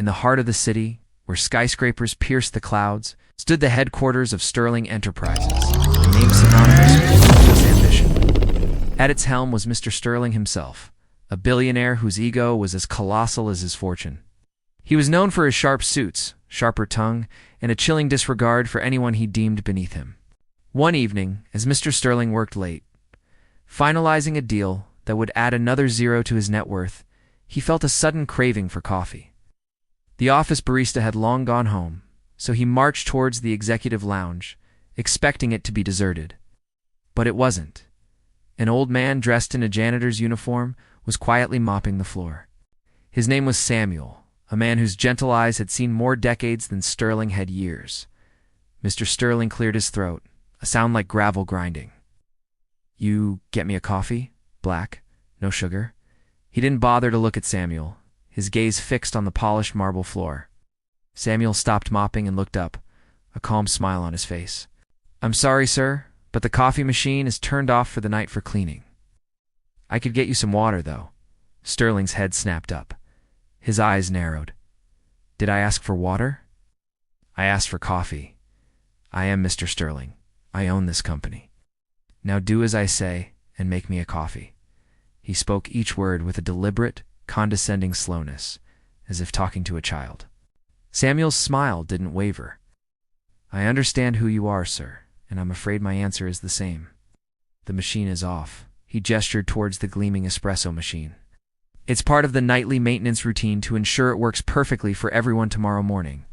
In the heart of the city, where skyscrapers pierced the clouds, stood the headquarters of Sterling Enterprises, a name synonymous with ruthless ambition. At its helm was Mr. Sterling himself, a billionaire whose ego was as colossal as his fortune. He was known for his sharp suits, sharper tongue, and a chilling disregard for anyone he deemed beneath him. One evening, as Mr. Sterling worked late, finalizing a deal that would add another zero to his net worth, he felt a sudden craving for coffee. The office barista had long gone home, so he marched towards the executive lounge, expecting it to be deserted. But it wasn't. An old man dressed in a janitor's uniform was quietly mopping the floor. His name was Samuel, a man whose gentle eyes had seen more decades than Sterling had years. Mr. Sterling cleared his throat, a sound like gravel grinding. "You get me a coffee? Black? No sugar?" He didn't bother to look at Samuel, his gaze fixed on the polished marble floor. Samuel stopped mopping and looked up, a calm smile on his face. "I'm sorry, sir, but the coffee machine is turned off for the night for cleaning. I could get you some water, though." Sterling's head snapped up. His eyes narrowed. "Did I ask for water?" "I asked for coffee. I am Mr. Sterling. I own this company. Now do as I say and make me a coffee." He spoke each word with a deliberate, condescending slowness, as if talking to a child. Samuel's smile didn't waver. "I understand who you are, sir, and I'm afraid my answer is the same. The machine is off." He gestured towards the gleaming espresso machine. "It's part of the nightly maintenance routine to ensure it works perfectly for everyone tomorrow morning."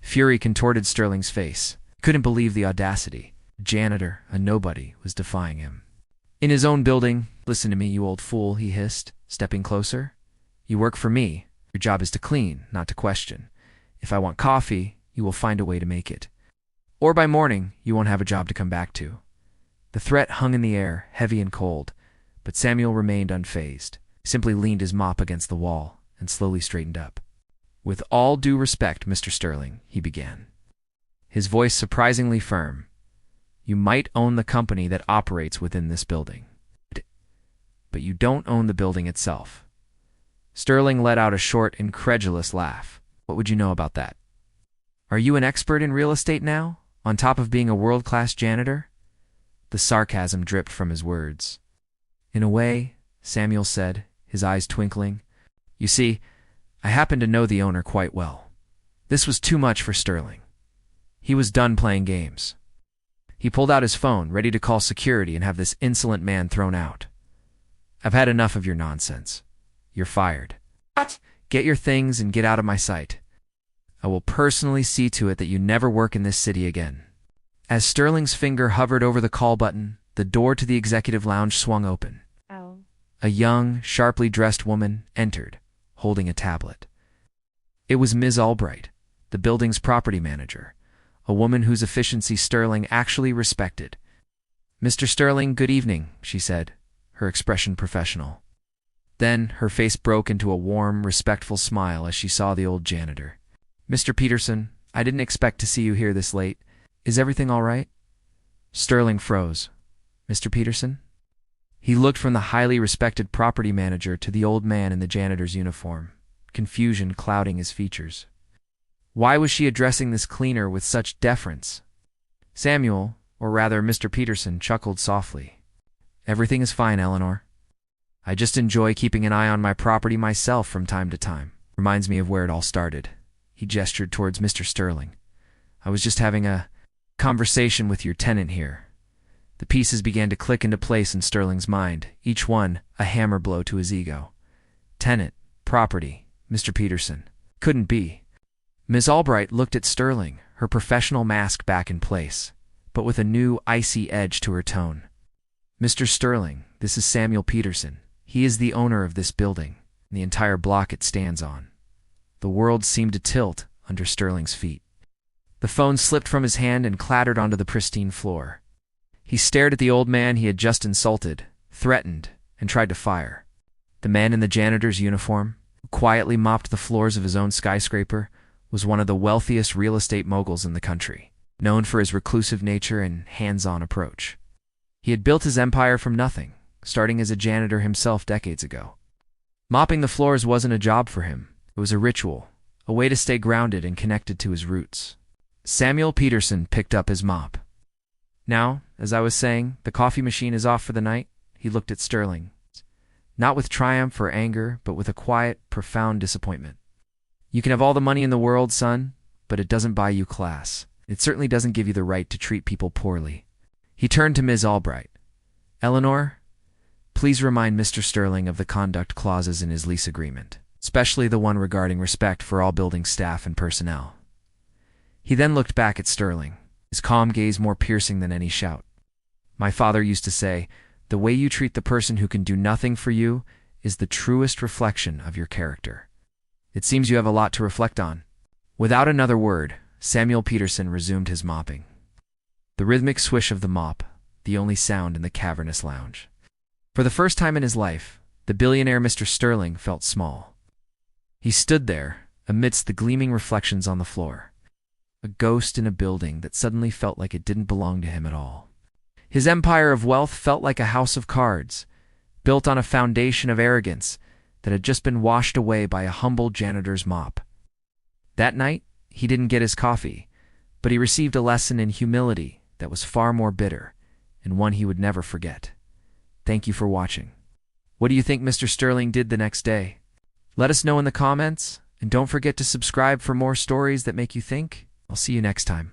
Fury contorted Sterling's face. He couldn't believe the audacity. A janitor, a nobody, was defying him. In his own building, "Listen to me, you old fool," he hissed, stepping closer. "You work for me. Your job is to clean, not to question. If I want coffee, you will find a way to make it. Or by morning, you won't have a job to come back to." The threat hung in the air, heavy and cold, but Samuel remained unfazed. He simply leaned his mop against the wall and slowly straightened up. "With all due respect, Mr. Sterling," he began, his voice surprisingly firm, "you might own the company that operates within this building, but you don't own the building itself." Sterling let out a short, incredulous laugh. "What would you know about that? Are you an expert in real estate now, on top of being a world-class janitor?" The sarcasm dripped from his words. "In a way," Samuel said, his eyes twinkling. "You see, I happen to know the owner quite well." This was too much for Sterling. He was done playing games. He pulled out his phone, ready to call security and have this insolent man thrown out. "I've had enough of your nonsense. You're fired. What? Get your things and get out of my sight. I will personally see to it that you never work in this city again." As Sterling's finger hovered over the call button, the door to the executive lounge swung open. A young, sharply dressed woman entered, holding a tablet. It was Ms. Albright, the building's property manager, a woman whose efficiency Sterling actually respected. "Mr. Sterling, good evening," she said, her expression professional. Then her face broke into a warm, respectful smile as she saw the old janitor. "Mr. Peterson, I didn't expect to see you here this late. Is everything all right?" Sterling froze. "Mr. Peterson?" He looked from the highly respected property manager to the old man in the janitor's uniform, confusion clouding his features. Why was she addressing this cleaner with such deference? Samuel, or rather Mr. Peterson, chuckled softly. "Everything is fine, Eleanor. I just enjoy keeping an eye on my property myself from time to time. Reminds me of where it all started." He gestured towards Mr. Sterling. "I was just having a conversation with your tenant here." The pieces began to click into place in Sterling's mind, each one a hammer blow to his ego. Tenant, property, Mr. Peterson. Couldn't be. Ms. Albright looked at Sterling, her professional mask back in place, but with a new, icy edge to her tone. "Mr. Sterling, this is Samuel Peterson. He is the owner of this building, and the entire block it stands on." The world seemed to tilt under Sterling's feet. The phone slipped from his hand and clattered onto the pristine floor. He stared at the old man he had just insulted, threatened, and tried to fire. The man in the janitor's uniform, who quietly mopped the floors of his own skyscraper, was one of the wealthiest real estate moguls in the country, known for his reclusive nature and hands-on approach. He had built his empire from nothing, starting as a janitor himself decades ago. Mopping the floors wasn't a job for him. It was a ritual, a way to stay grounded and connected to his roots. Samuel Peterson picked up his mop. Now, as I was saying, the coffee machine is off for the night. He looked at Sterling, not with triumph or anger, but with a quiet, profound disappointment. You can have all the money in the world, son, but it doesn't buy you class. It certainly doesn't give you the right to treat people poorly. He turned to Ms. Albright. Eleanor, please remind Mr. Sterling of the conduct clauses in his lease agreement, especially the one regarding respect for all building staff and personnel. He then looked back at Sterling, his calm gaze more piercing than any shout. My father used to say, the way you treat the person who can do nothing for you is the truest reflection of your character. It seems you have a lot to reflect on. Without another word, Samuel Peterson resumed his mopping. The rhythmic swish of the mop, the only sound in the cavernous lounge. For the first time in his life, the billionaire Mr. Sterling felt small. He stood there, amidst the gleaming reflections on the floor, a ghost in a building that suddenly felt like it didn't belong to him at all. His empire of wealth felt like a house of cards, built on a foundation of arrogance that had just been washed away by a humble janitor's mop. That night, he didn't get his coffee, but he received a lesson in humility that was far more bitter, and one he would never forget. Thank you for watching. What do you think Mr. Sterling did the next day? Let us know in the comments, and don't forget to subscribe for more stories that make you think. I'll see you next time.